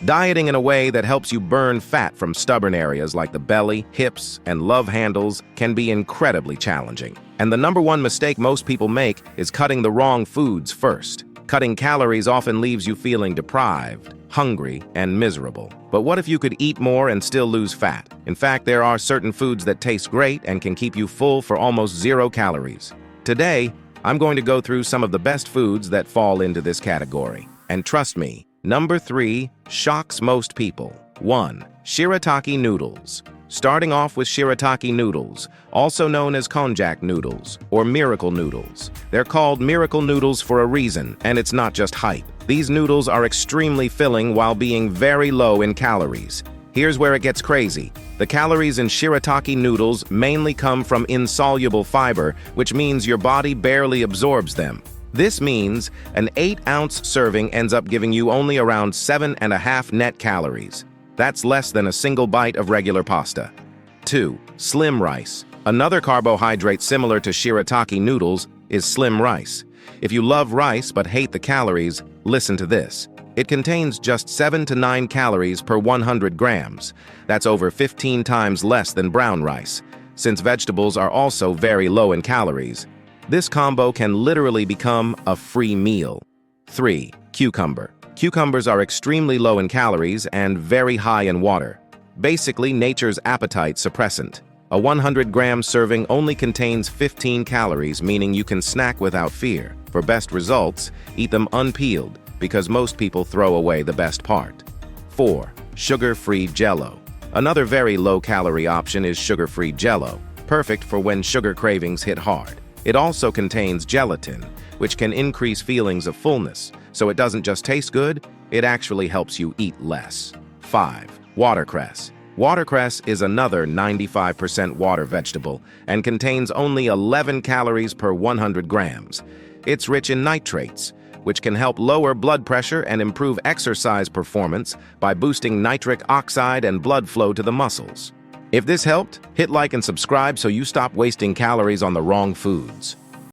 Dieting in a way that helps you burn fat from stubborn areas like the belly, hips, and love handles can be incredibly challenging. And the number one mistake most people make is cutting the wrong foods first. Cutting calories often leaves you feeling deprived, hungry, and miserable. But what if you could eat more and still lose fat? In fact, there are certain foods that taste great and can keep you full for almost 0 calories. Today, I'm going to go through some of the best foods that fall into this category. And trust me, number 3 shocks most people. 1. Shirataki noodles. Starting off with shirataki noodles, also known as konjac noodles or miracle noodles. They're called miracle noodles for a reason, and it's not just hype. These noodles are extremely filling while being very low in calories. Here's where it gets crazy. The calories in shirataki noodles mainly come from insoluble fiber, which means your body barely absorbs them. This means an 8-ounce serving ends up giving you only around 7.5 net calories. That's less than a single bite of regular pasta. 2. Slim rice. Another carbohydrate similar to shirataki noodles is slim rice. If you love rice but hate the calories, listen to this. It contains just 7 to 9 calories per 100 grams. That's over 15 times less than brown rice. Since vegetables are also very low in calories, this combo can literally become a free meal. 3. Cucumber. Cucumbers are extremely low in calories and very high in water. Basically, nature's appetite suppressant. A 100-gram serving only contains 15 calories, meaning you can snack without fear. For best results, eat them unpeeled, because most people throw away the best part. 4. Sugar-free Jell-O. Another very low-calorie option is sugar-free Jell-O, perfect for when sugar cravings hit hard. It also contains gelatin, which can increase feelings of fullness, so it doesn't just taste good, it actually helps you eat less. 5. Watercress. Watercress is another 95% water vegetable and contains only 11 calories per 100 grams. It's rich in nitrates, which can help lower blood pressure and improve exercise performance by boosting nitric oxide and blood flow to the muscles. If this helped, hit like and subscribe so you stop wasting calories on the wrong foods.